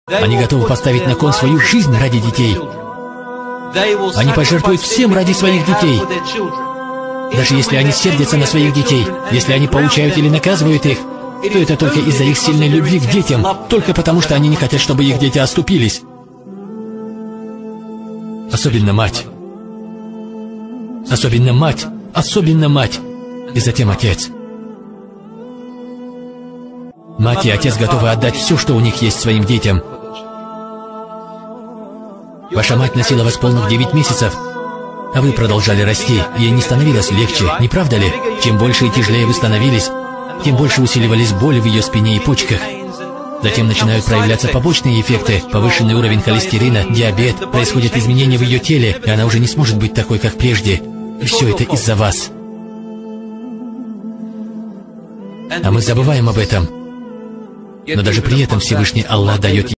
Они готовы поставить на кон свою жизнь ради детей. Они пожертвуют всем ради своих детей. Даже если они сердятся на своих детей, если они поучают или наказывают их, то это только из-за их сильной любви к детям, только потому что они не хотят, чтобы их дети оступились. Особенно мать. Особенно мать. Особенно мать. И затем отец. Мать и отец готовы отдать все, что у них есть, своим детям. Ваша мать носила вас полных 9 месяцев, а вы продолжали расти, и ей не становилось легче, не правда ли? Чем больше и тяжелее вы становились, тем больше усиливались боли в ее спине и почках. Затем начинают проявляться побочные эффекты, повышенный уровень холестерина, диабет, происходят изменения в ее теле, и она уже не сможет быть такой, как прежде. И все это из-за вас. А мы забываем об этом. Но даже при этом Всевышний Аллах дает